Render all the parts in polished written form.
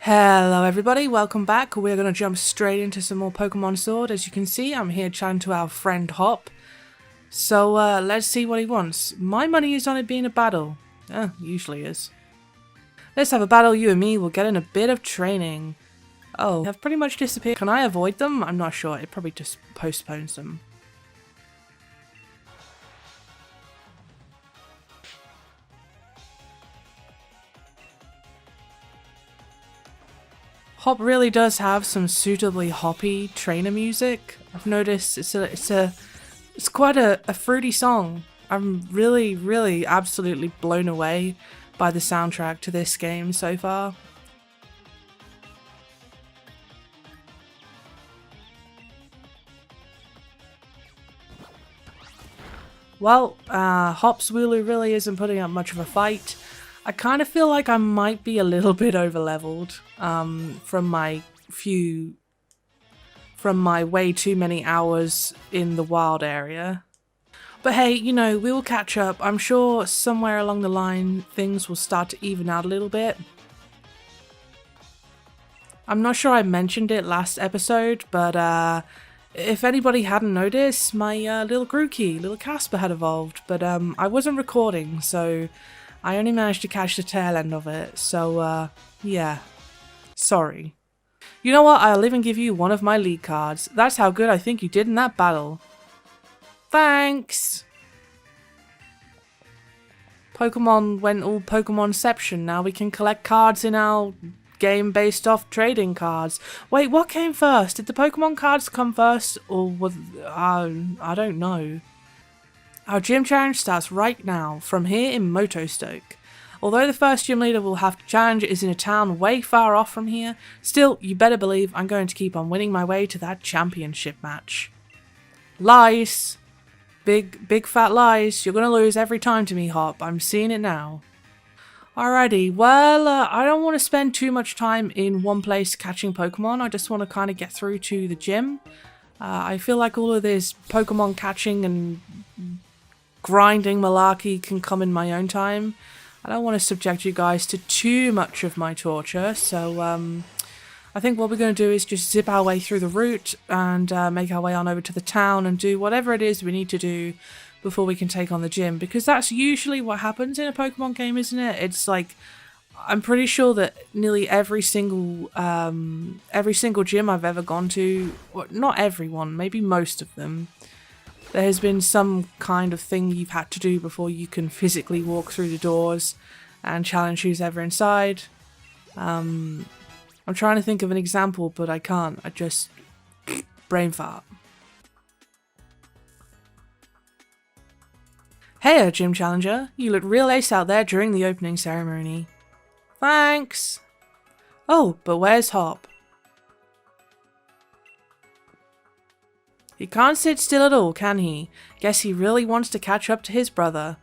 Hello everybody, welcome back. We're going to jump straight into some more Pokemon Sword. As you can see, I'm here chatting to our friend Hop. So let's see what he wants. My money is on it being a battle. Usually is. Let's have a battle, you and me. We'll get in a bit of training. Oh, have pretty much disappeared. Can I avoid them? I'm not sure. It probably just postpones them. Hop really does have some suitably hoppy trainer music. I've noticed it's quite a fruity song. I'm really absolutely blown away by the soundtrack to this game so far. Well, Hop's Wooloo really isn't putting up much of a fight. I kind of feel like I might be a little bit overleveled from my way too many hours in the wild area. But hey, you know, we will catch up. I'm sure somewhere along the line things will start to even out a little bit. I'm not sure I mentioned it last episode, but if anybody hadn't noticed, my little Grookey, little Casper had evolved, but I wasn't recording, so I only managed to catch the tail end of it, so yeah, sorry. You know what, I'll even give you one of my league cards. That's how good I think you did in that battle. Thanks! Pokemon went all Pokemonception. Now we can collect cards in our game based off trading cards. Wait, what came first? Did the Pokemon cards come first, or was... I don't know. Our gym challenge starts right now, from here in Motostoke. Although the first gym leader we'll have to challenge is in a town way far off from here, still, you better believe I'm going to keep on winning my way to that championship match. Lies! Big fat lies. You're gonna lose every time to me, Hop. I'm seeing it now. Alrighty, well, I don't want to spend too much time in one place catching Pokemon. I just want to kind of get through to the gym. I feel like all of this Pokemon catching and grinding malarkey can come in my own time. I don't want to subject you guys to too much of my torture, so I think what we're going to do is just zip our way through the route and make our way on over to the town and do whatever it is we need to do before we can take on the gym, because that's usually what happens in a Pokemon game, isn't it? It's like, I'm pretty sure that nearly every single gym I've ever gone to, well, not everyone, maybe most of them, there has been some kind of thing you've had to do before you can physically walk through the doors and challenge who's ever inside. I'm trying to think of an example, but I can't. I just... brain fart. Hey, gym challenger. You look real ace out there during the opening ceremony. Thanks! Oh, but where's Hop? He can't sit still at all, can he? Guess he really wants to catch up to his brother.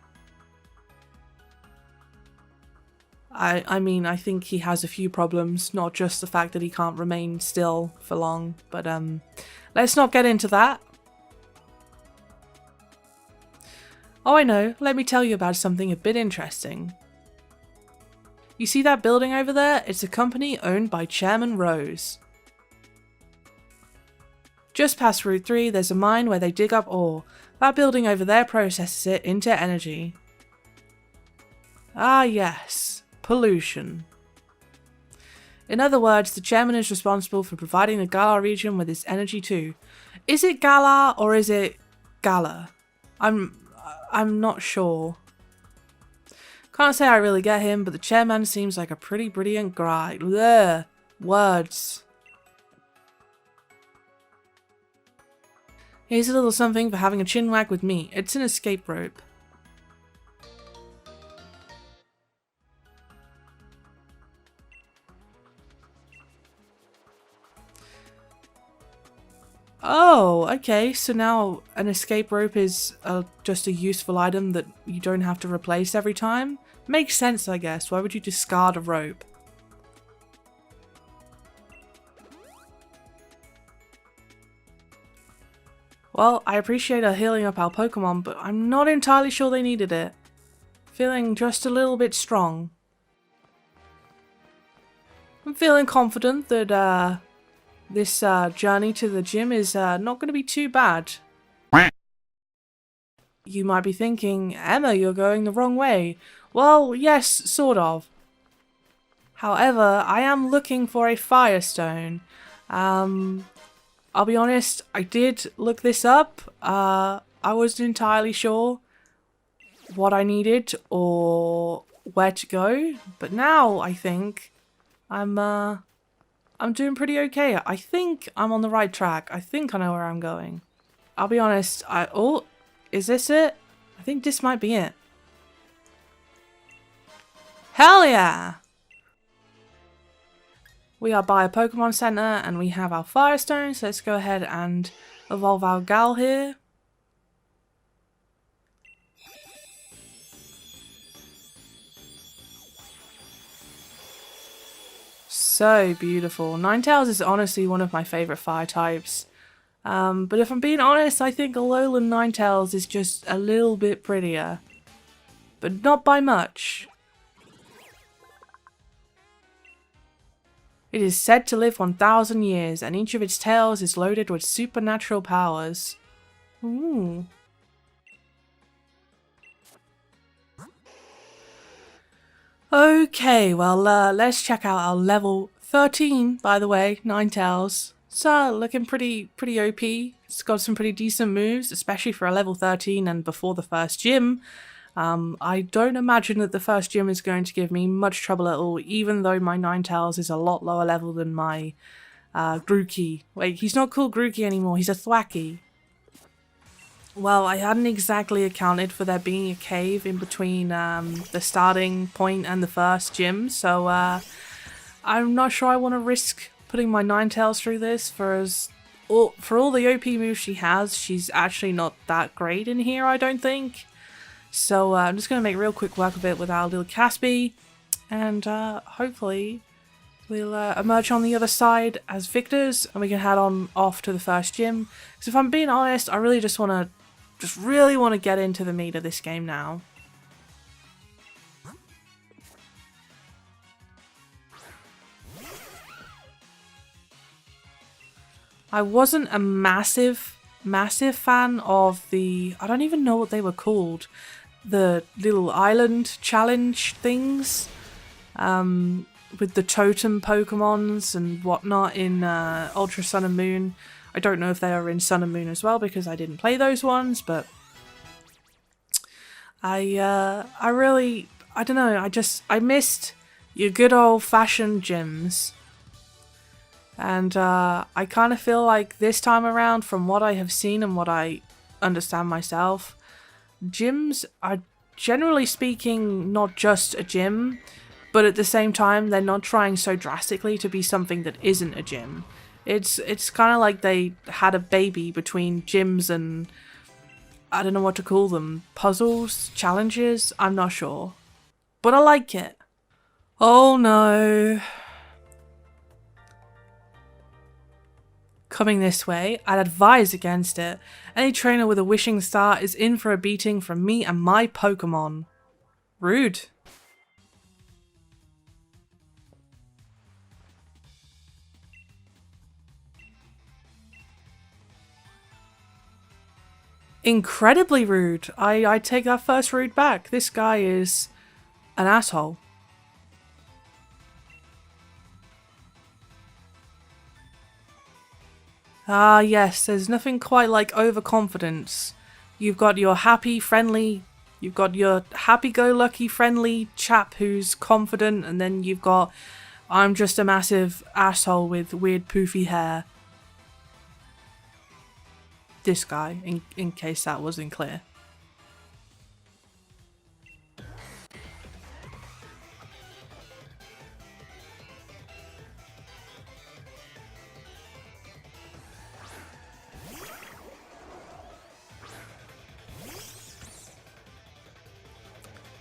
I mean, I think he has a few problems, not just the fact that he can't remain still for long, but let's not get into that. Oh, I know, let me tell you about something a bit interesting. You see that building over there? It's a company owned by Chairman Rose. Just past Route 3, there's a mine where they dig up ore. That building over there processes it into energy. Ah yes. Pollution. In other words, the chairman is responsible for providing the Galar region with its energy too. Is it Galar or is it Galar? I'm not sure. Can't say I really get him, but the chairman seems like a pretty brilliant guy. Bleh. Words. Here's a little something for having a chinwag with me. It's an escape rope. Oh, okay, so now an escape rope is just a useful item that you don't have to replace every time? Makes sense, I guess. Why would you discard a rope? Well, I appreciate healing up our Pokemon, but I'm not entirely sure they needed it. Feeling just a little bit strong. I'm feeling confident that this journey to the gym is not going to be too bad. You might be thinking, Emma, you're going the wrong way. Well, yes, sort of. However, I am looking for a firestone. I'll be honest, I did look this up. I wasn't entirely sure what I needed or where to go, but now I think I'm doing pretty okay. I think I'm on the right track. I think I know where I'm going. I'll be honest, oh, is this it? I think this might be it. Hell yeah! We are by a Pokemon Center and we have our Firestone, so let's go ahead and evolve our gal here. So beautiful. Ninetales is honestly one of my favourite fire types. But if I'm being honest, I think Alolan Ninetales is just a little bit prettier. But not by much. It is said to live 1,000 years, and each of its tails is loaded with supernatural powers. Ooh. Okay, well, let's check out our level 13, by the way, Ninetales. It's looking pretty OP. It's got some pretty decent moves, especially for a level 13 and before the first gym. I don't imagine that the first gym is going to give me much trouble at all, even though my Ninetales is a lot lower level than my Grookey. Wait, he's not called Grookey anymore, he's a Thwackey. Well, I hadn't exactly accounted for there being a cave in between the starting point and the first gym, so I'm not sure I want to risk putting my Ninetales through this. For all the OP moves she has, she's actually not that great in here, I don't think. So I'm just going to make real quick work of it with our little Caspy, and hopefully we'll emerge on the other side as victors, and we can head on off to the first gym. Because if I'm being honest, I really just really want to get into the meat of this game now. I wasn't a massive fan of the, I don't even know what they were called, the little island challenge things, with the totem Pokemons and whatnot in Ultra Sun and Moon. I don't know if they are in Sun and Moon as well because I didn't play those ones, but I don't know, I missed your good old fashioned gyms. And I kind of feel like this time around, from what I have seen and what I understand myself, gyms are generally speaking not just a gym, but at the same time they're not trying so drastically to be something that isn't a gym. It's kind of like they had a baby between gyms and, I don't know what to call them, puzzles, challenges, I'm not sure. But I like it. Oh no. Coming this way, I'd advise against it. Any trainer with a wishing star is in for a beating from me and my Pokemon. Rude. Incredibly rude. I take that first rude back. This guy is an asshole. Ah yes, there's nothing quite like overconfidence. You've got your happy-go-lucky friendly chap who's confident, and then you've got, I'm just a massive asshole with weird poofy hair. This guy, in case that wasn't clear.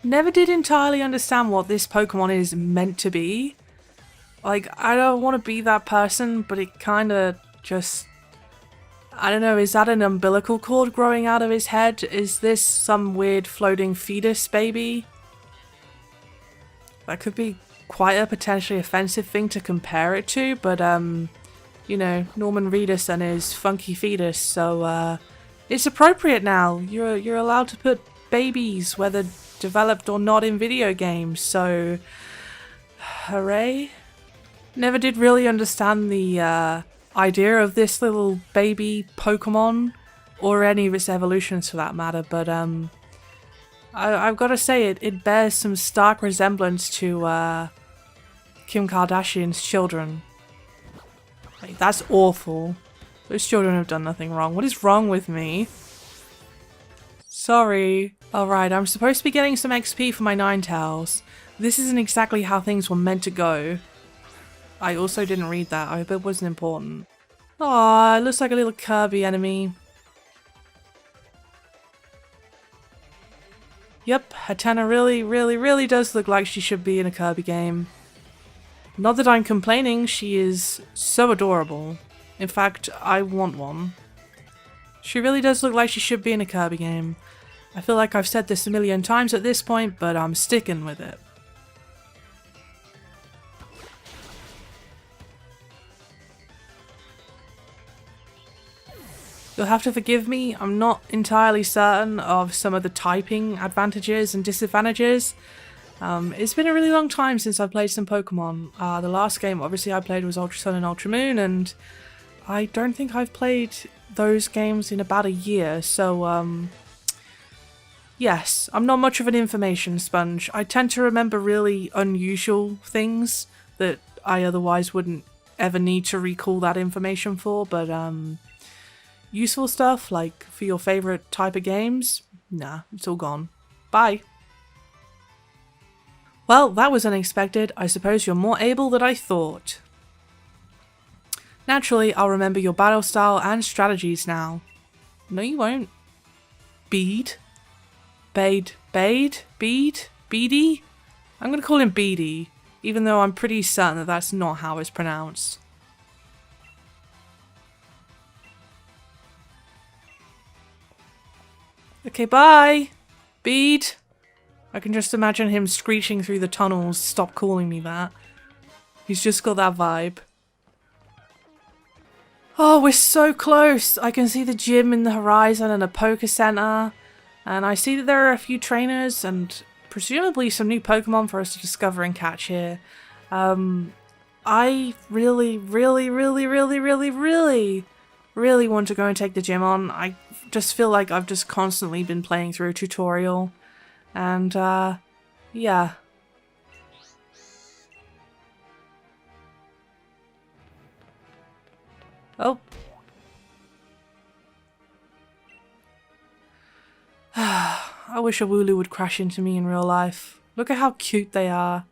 Never did entirely understand what this Pokemon is meant to be. Like, I don't want to be that person, but it kinda just... I don't know, is that an umbilical cord growing out of his head? Is this some weird floating fetus baby? That could be quite a potentially offensive thing to compare it to, but you know, Norman Reedus and his funky fetus, so it's appropriate now. You're allowed to put babies, whether developed or not, in video games, so hooray. Never did really understand the idea of this little baby Pokemon, or any of its evolutions for that matter, but I've got to say it bears some stark resemblance to Kim Kardashian's children. Like, that's awful. Those children have done nothing wrong. What is wrong with me? Sorry. Alright, I'm supposed to be getting some XP for my Ninetales. This isn't exactly how things were meant to go. I also didn't read that. I hope it wasn't important. Aw, it looks like a little Kirby enemy. Yep, Hatena really does look like she should be in a Kirby game. Not that I'm complaining, she is so adorable. In fact, I want one. She really does look like she should be in a Kirby game. I feel like I've said this a million times at this point, but I'm sticking with it. You'll have to forgive me, I'm not entirely certain of some of the typing advantages and disadvantages. It's been a really long time since I've played some Pokemon. The last game obviously I played was Ultra Sun and Ultra Moon, and I don't think I've played those games in about a year, so yes, I'm not much of an information sponge. I tend to remember really unusual things that I otherwise wouldn't ever need to recall that information for, but useful stuff, like for your favourite type of games, nah, it's all gone. Bye. Well, that was unexpected. I suppose you're more able than I thought. Naturally, I'll remember your battle style and strategies now. No, you won't. Bead? Beady? Beady? I'm gonna call him Beady, even though I'm pretty certain that that's not how it's pronounced. Okay, bye! Bead! I can just imagine him screeching through the tunnels, stop calling me that. He's just got that vibe. Oh, we're so close! I can see the gym in the horizon and a poker center. And I see that there are a few trainers and presumably some new Pokemon for us to discover and catch here. I really want to go and take the gym on. I just feel like I've just constantly been playing through a tutorial. And, yeah. Oh. I wish a Wooloo would crash into me in real life. Look at how cute they are.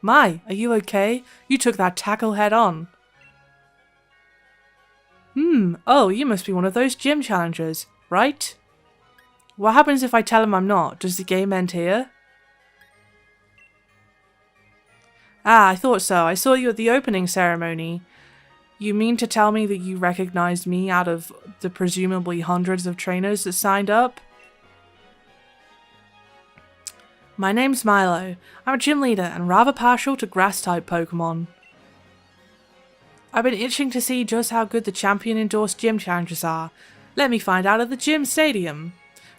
My, are you okay? You took that tackle head on. Oh, you must be one of those gym challengers, right? What happens if I tell him I'm not? Does the game end here? Ah, I thought so. I saw you at the opening ceremony. You mean to tell me that you recognized me out of the presumably hundreds of trainers that signed up? My name's Milo. I'm a gym leader and rather partial to grass-type Pokemon. I've been itching to see just how good the champion-endorsed gym challengers are. Let me find out at the gym stadium.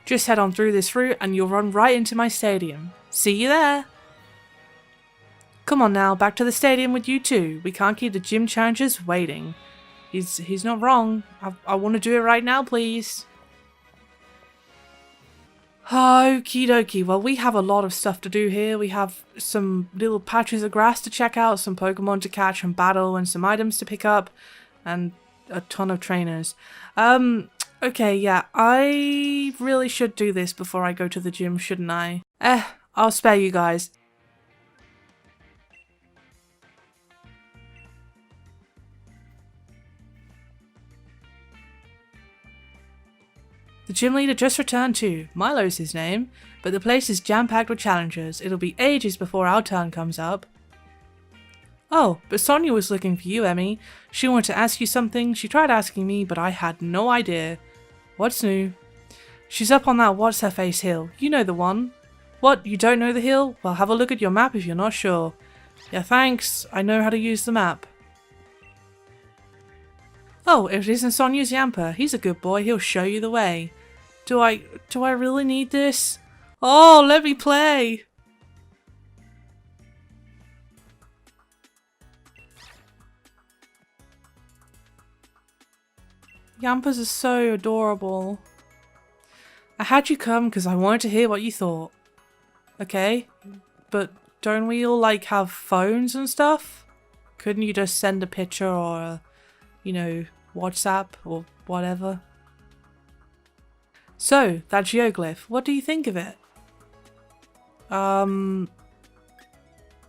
Just head on through this route and you'll run right into my stadium. See you there! Come on now, back to the stadium with you two. We can't keep the gym challengers waiting. He's not wrong. I want to do it right now, please. Okie dokie, well we have a lot of stuff to do here. We have some little patches of grass to check out, some Pokemon to catch and battle, and some items to pick up, and a ton of trainers. Okay, yeah, I really should do this before I go to the gym, shouldn't I? I'll spare you guys. The gym leader just returned too. Milo's his name, but the place is jam-packed with challengers. It'll be ages before our turn comes up. Oh, but Sonia was looking for you, Emmy. She wanted to ask you something. She tried asking me, but I had no idea. What's new? She's up on that what's-her-face hill. You know the one. What, you don't know the hill? Well, have a look at your map if you're not sure. Yeah, thanks. I know how to use the map. Oh, it isn't Sonia's Yamper. He's a good boy. He'll show you the way. Do I really need this? Oh, let me play. Yampers are so adorable. I had you come because I wanted to hear what you thought. Okay, but don't we all like have phones and stuff? Couldn't you just send a picture or a, you know, WhatsApp or whatever? So, that geoglyph, what do you think of it? It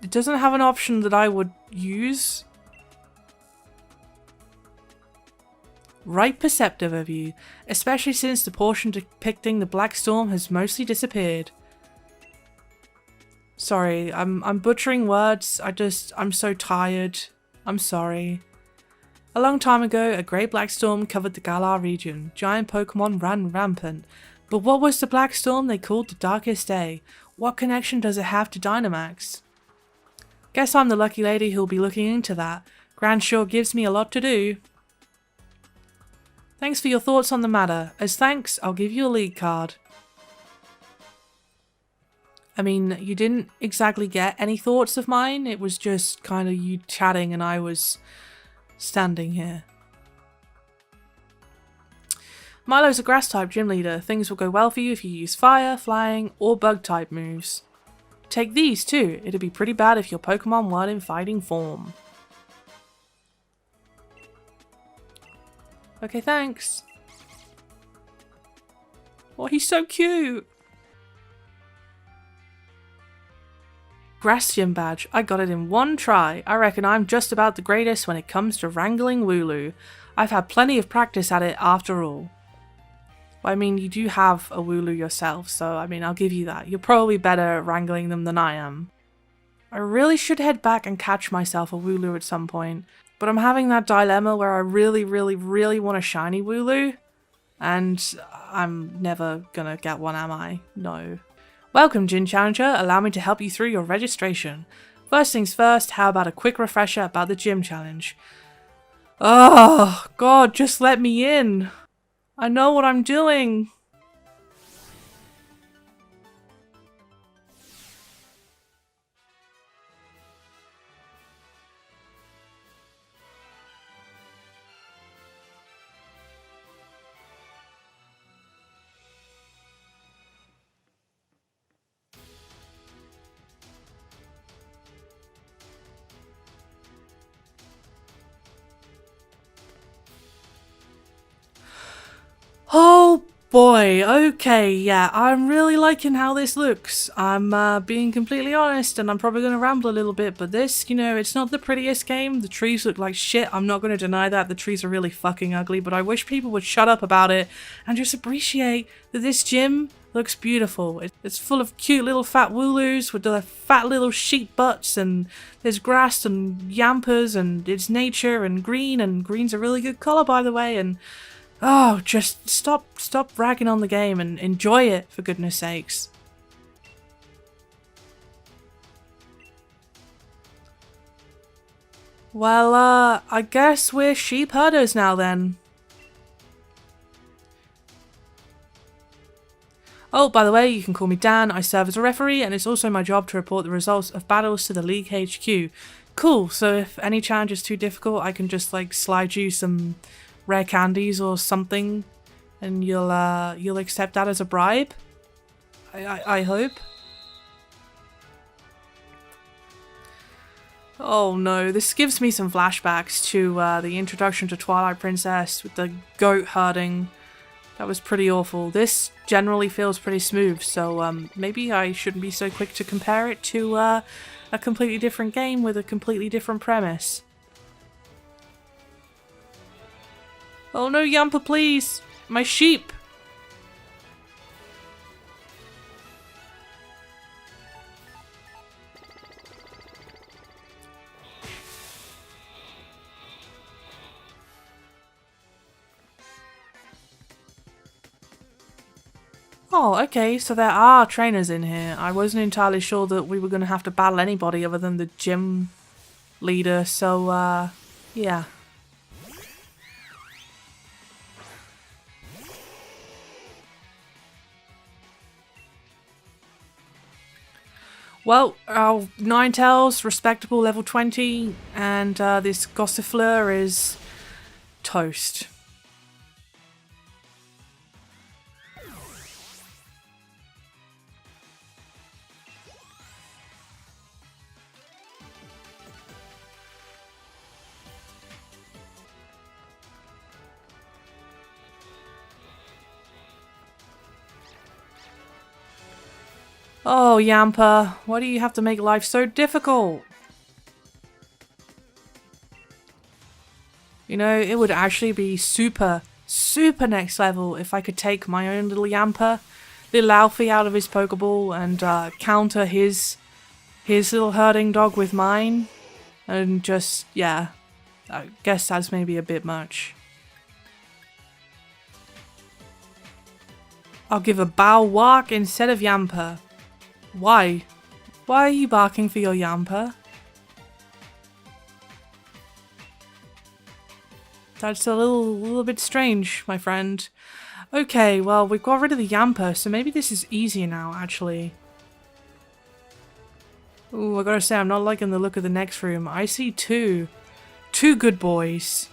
doesn't have an option that I would use. Right perceptive of you, especially since the portion depicting the Black Storm has mostly disappeared. Sorry, I'm butchering words. I'm so tired. I'm sorry. A long time ago, a great black storm covered the Galar region. Giant Pokemon ran rampant. But what was the black storm they called the Darkest Day? What connection does it have to Dynamax? Guess I'm the lucky lady who'll be looking into that. Gran sure gives me a lot to do. Thanks for your thoughts on the matter. As thanks, I'll give you a league card. I mean, you didn't exactly get any thoughts of mine. It was just kind of you chatting and I was standing here. Milo's a grass-type gym leader. Things will go well for you if you use fire, flying, or bug-type moves. Take these too. It'd be pretty bad if your Pokemon weren't in fighting form. Okay, thanks. Oh, he's so cute. Grass Gym badge. I got it in one try. I reckon I'm just about the greatest when it comes to wrangling Wooloo. I've had plenty of practice at it after all. Well, I mean, you do have a Wooloo yourself, so I mean, I'll give you that. You're probably better at wrangling them than I am. I really should head back and catch myself a Wooloo at some point, but I'm having that dilemma where I really want a shiny Wooloo, and I'm never gonna get one, am I? No. Welcome, Gym Challenger. Allow me to help you through your registration. First things first, how about a quick refresher about the Gym Challenge? Oh, God, just let me in. I know what I'm doing. Oh boy, okay, yeah, I'm really liking how this looks. I'm being completely honest, and I'm probably going to ramble a little bit, but this, you know, it's not the prettiest game. The trees look like shit. I'm not going to deny that. The trees are really fucking ugly, but I wish people would shut up about it and just appreciate that this gym looks beautiful. It's full of cute little fat Wooloos with their fat little sheep butts, and there's grass and yampers, and it's nature and green's a really good colour, by the way, and oh, just stop ragging on the game and enjoy it, for goodness sakes. Well, I guess we're sheep herders now then. Oh, by the way, you can call me Dan. I serve as a referee, and it's also my job to report the results of battles to the League HQ. Cool, so if any challenge is too difficult, I can just, like, slide you some rare candies or something, and you'll accept that as a bribe? I hope. Oh no, this gives me some flashbacks to the introduction to Twilight Princess with the goat herding. That was pretty awful. This generally feels pretty smooth, so maybe I shouldn't be so quick to compare it to a completely different game with a completely different premise. Oh no, Yampa, please! My sheep! Oh, okay, so there are trainers in here. I wasn't entirely sure that we were going to have to battle anybody other than the gym leader, so, yeah. Well, our Ninetales, respectable level 20, and this Gossifleur is toast. Oh, Yamper, why do you have to make life so difficult? You know, it would actually be super next level if I could take my own little Yamper, little Alfie out of his Pokeball and counter his little herding dog with mine. And just, yeah, I guess that's maybe a bit much. I'll give a bow walk instead of Yamper. Why? Why are you barking for your Yamper? That's a little bit strange, my friend. Okay, well, we've got rid of the Yamper, so maybe this is easier now, actually. Ooh, I gotta say, I'm not liking the look of the next room. I see two good boys.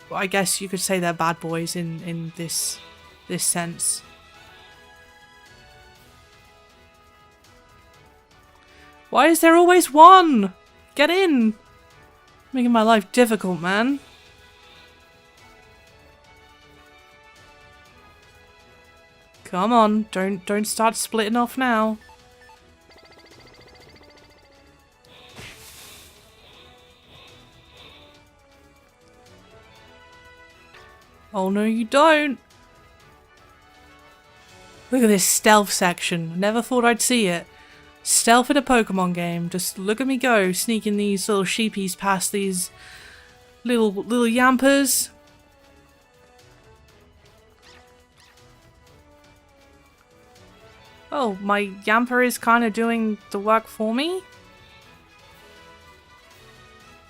Well, I guess you could say they're bad boys in this sense. Why is there always one? Get in! Making my life difficult, man. Come on, don't start splitting off now. Oh no, you don't. Look at this stealth section. Never thought I'd see it. Stealth in a Pokemon game. Just look at me go, sneaking these little sheepies past these little Yampers. Oh, my Yamper is kind of doing the work for me?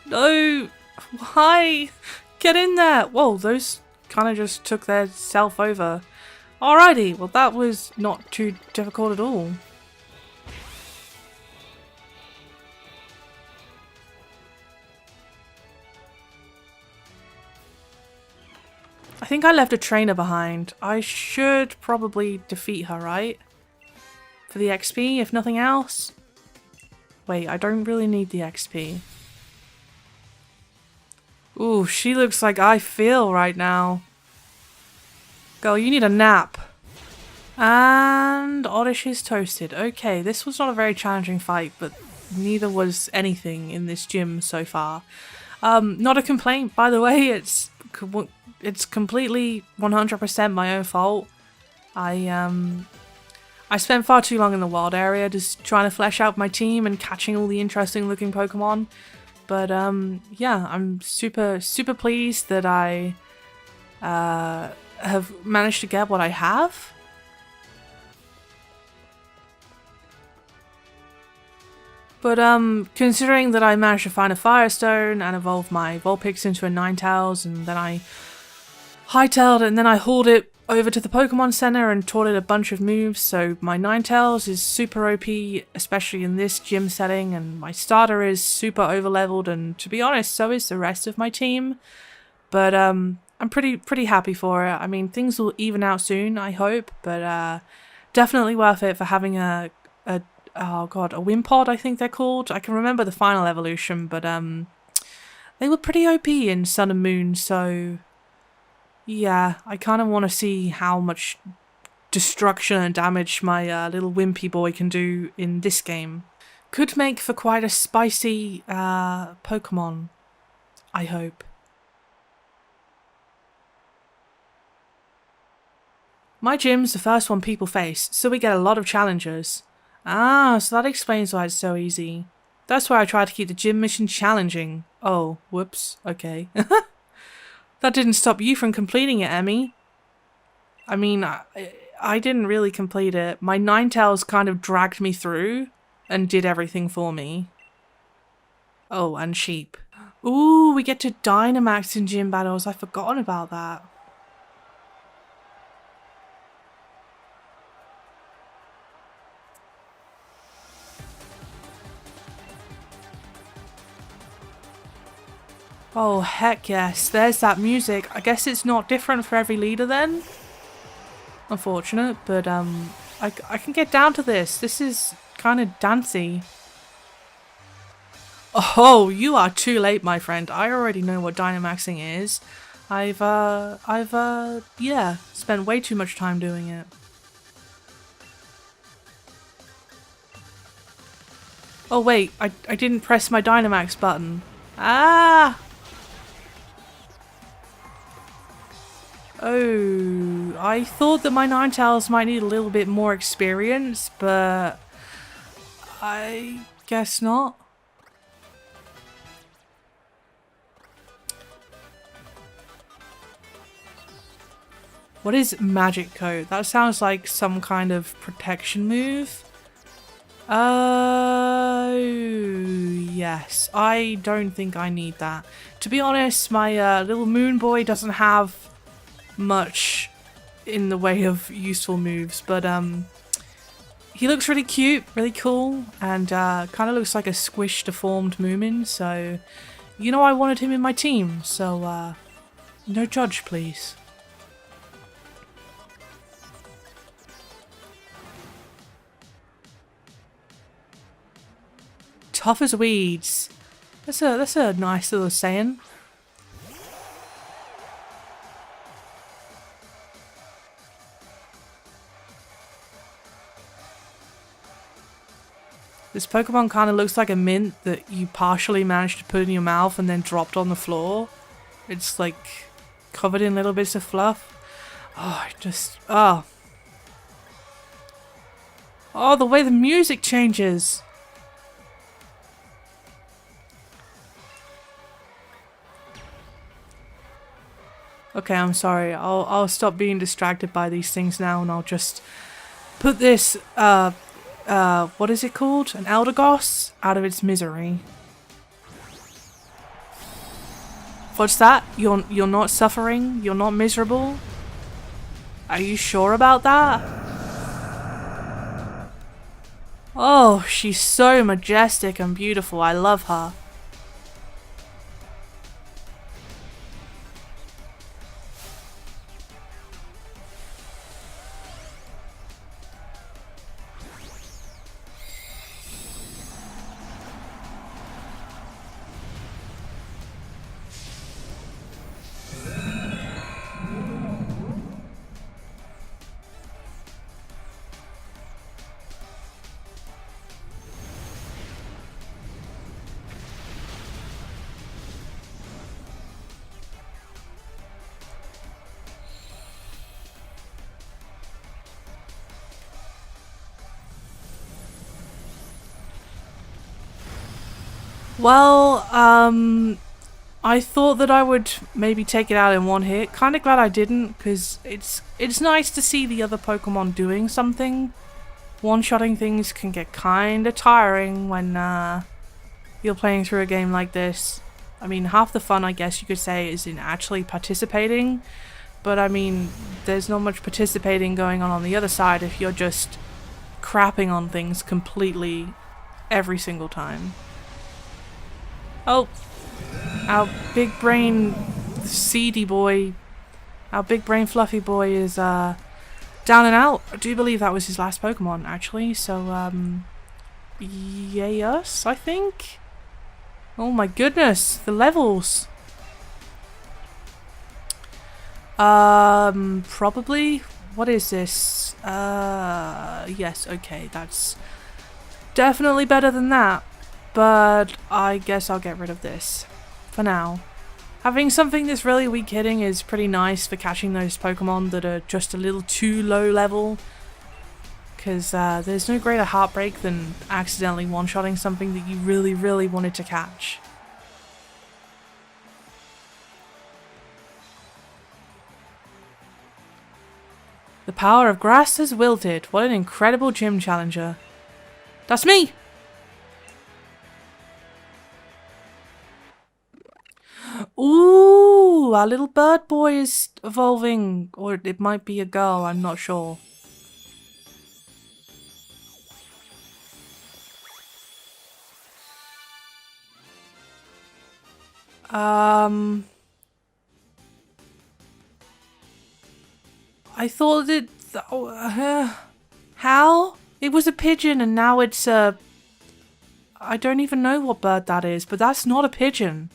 No! Why? Get in there! Whoa, those kind of just took their self over. Alrighty, well that was not too difficult at all. I think I left a trainer behind. I should probably defeat her, right? For the XP, if nothing else. Wait, I don't really need the XP. Ooh, she looks like I feel right now. Girl, you need a nap. And Oddish is toasted. Okay, this was not a very challenging fight, but neither was anything in this gym so far. Not a complaint, by the way. It's completely 100% my own fault. I spent far too long in the wild area just trying to flesh out my team and catching all the interesting looking Pokemon. But yeah, I'm super pleased that I have managed to get what I have. But considering that I managed to find a Firestone and evolve my Vulpix into a Ninetales, and then I hightailed it and then I hauled it over to the Pokemon Center and taught it a bunch of moves, so my Ninetales is super OP, especially in this gym setting, and my starter is super overleveled, and to be honest, so is the rest of my team. But I'm pretty happy for it. I mean, things will even out soon, I hope, but definitely worth it for having a oh god, a Wimpod, I think they're called. I can remember the final evolution, but they were pretty OP in Sun and Moon, so yeah, I kind of want to see how much destruction and damage my little wimpy boy can do in this game. Could make for quite a spicy Pokemon, I hope. My gym's the first one people face, so we get a lot of challengers. Ah, so that explains why it's so easy. That's why I try to keep the gym mission challenging. Oh, whoops, okay. That didn't stop you from completing it, Emmy. I mean, I didn't really complete it. My Ninetales kind of dragged me through and did everything for me. Oh, and sheep. Ooh, we get to Dynamax in gym battles. I've forgotten about that. Oh, heck yes. There's that music. I guess it's not different for every leader then? Unfortunate, but I can get down to this. This is kind of dancey. Oh, you are too late, my friend. I already know what Dynamaxing is. I've yeah, spent way too much time doing it. Oh wait, I didn't press my Dynamax button. Ah! Oh, I thought that my Ninetales might need a little bit more experience, but I guess not. What is Magic Coat? That sounds like some kind of protection move. Oh, yes. I don't think I need that. To be honest, my little moon boy doesn't have much in the way of useful moves, but he looks really cute, really cool, and kind of looks like a squished, deformed Moomin, so you know I wanted him in my team, so no judge, please. Tough as weeds. That's a nice little saying. This Pokemon kind of looks like a mint that you partially managed to put in your mouth and then dropped on the floor. It's like covered in little bits of fluff. Oh, oh, the way the music changes. Okay, I'm sorry. I'll stop being distracted by these things now, and I'll just put this what is it called? An Eldegoss out of its misery. What's that? You're not suffering? You're not miserable? Are you sure about that? Oh, she's so majestic and beautiful. I love her. Well, I thought that I would maybe take it out in one hit. Kind of glad I didn't, because it's nice to see the other Pokemon doing something. One-shotting things can get kind of tiring when you're playing through a game like this. I mean, half the fun, I guess you could say, is in actually participating. But I mean, there's not much participating going on the other side if you're just crapping on things completely every single time. Oh, our big brain seedy boy, our big brain fluffy boy is down and out. I do believe that was his last Pokemon, actually, so yes, I think. Oh my goodness, the levels. Probably. What is this? Yes, okay, that's definitely better than that. But I guess I'll get rid of this for now. Having something that's really weak hitting is pretty nice for catching those Pokemon that are just a little too low level. Because there's no greater heartbreak than accidentally one-shotting something that you really, really wanted to catch. The power of grass has wilted. What an incredible gym challenger. That's me! Ooh, our little bird boy is evolving. Or it might be a girl, I'm not sure. I thought it... how? It was a pigeon and now it's a... I don't even know what bird that is, but that's not a pigeon.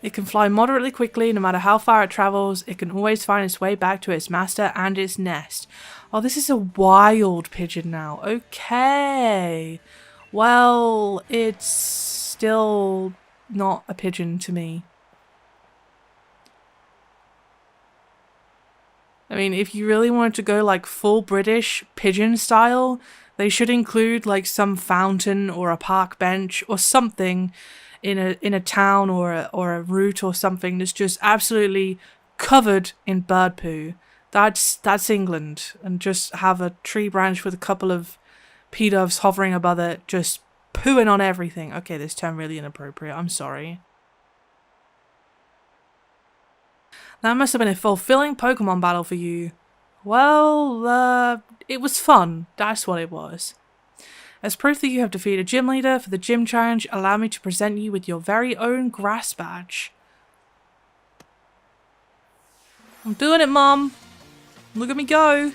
It can fly moderately quickly, no matter how far it travels. It can always find its way back to its master and its nest. Oh, this is a wild pigeon now. Okay. Well, it's still not a pigeon to me. I mean, if you really wanted to go like full British pigeon style, they should include like some fountain or a park bench or something in a town or a route or something that's just absolutely covered in bird poo. That's England, and just have a tree branch with a couple of pea doves hovering above it, just pooing on everything. Okay, this turned really inappropriate. I'm sorry. That must have been a fulfilling Pokemon battle for you. Well, it was fun. That's what it was. As proof that you have defeated a gym leader for the gym challenge, allow me to present you with your very own grass badge. I'm doing it, Mom. Look at me go.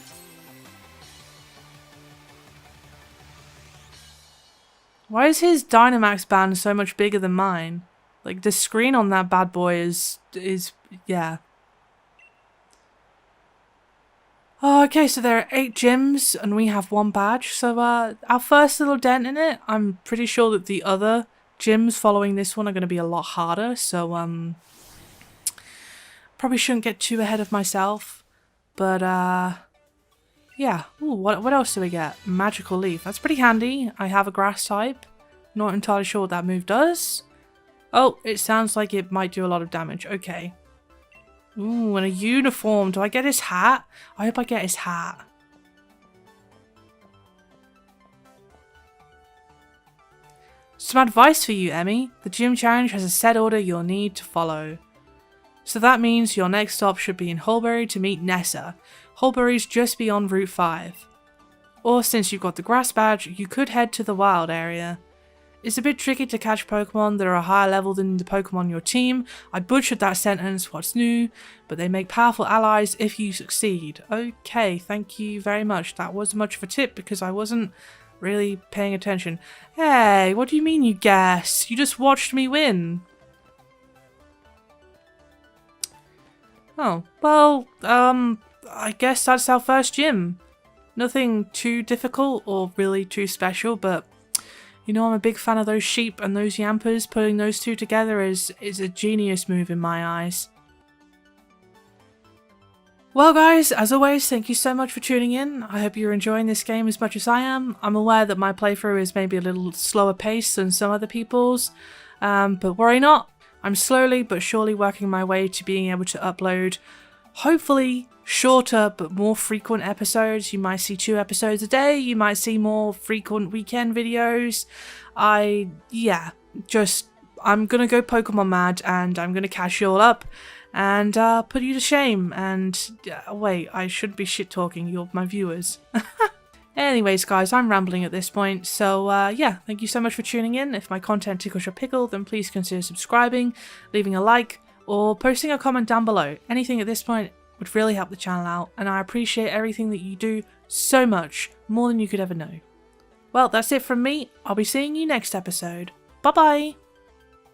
Why is his Dynamax band so much bigger than mine? Like, the screen on that bad boy is yeah. Oh, okay, so there are 8 gyms and we have 1 badge. So our first little dent in it. I'm pretty sure that the other gyms following this one are going to be a lot harder. So probably shouldn't get too ahead of myself. But yeah. Ooh, what else do we get? Magical Leaf. That's pretty handy. I have a grass type. Not entirely sure what that move does. Oh, it sounds like it might do a lot of damage. Okay. Ooh, and a uniform. Do I get his hat? I hope I get his hat. Some advice for you, Emmy. The gym challenge has a set order you'll need to follow. So that means your next stop should be in Hulbury to meet Nessa. Hulbury's just beyond Route 5. Or since you've got the grass badge, you could head to the wild area. It's a bit tricky to catch Pokemon that are a higher level than the Pokemon on your team. I butchered that sentence, what's new? But they make powerful allies if you succeed. Okay, thank you very much. That wasn't much of a tip because I wasn't really paying attention. Hey, what do you mean you guess? You just watched me win. Oh, well, I guess that's our first gym. Nothing too difficult or really too special, but you know, I'm a big fan of those sheep and those yampers. Putting those two together is a genius move in my eyes. Well guys, as always, thank you so much for tuning in. I hope you're enjoying this game as much as I am. I'm aware that my playthrough is maybe a little slower paced than some other people's, but worry not. I'm slowly but surely working my way to being able to upload, hopefully, shorter but more frequent episodes. You might see 2 episodes a day, you might see more frequent weekend videos. I'm gonna go Pokemon mad and I'm gonna catch you all up and put you to shame. And wait, I shouldn't be shit talking, you're my viewers. Anyways guys, I'm rambling at this point, so yeah, thank you so much for tuning in. If my content tickles your pickle, then please consider subscribing, leaving a like, or posting a comment down below. Anything at this point would really help the channel out, and I appreciate everything that you do so much, more than you could ever know. Well, that's it from me. I'll be seeing you next episode. Bye bye!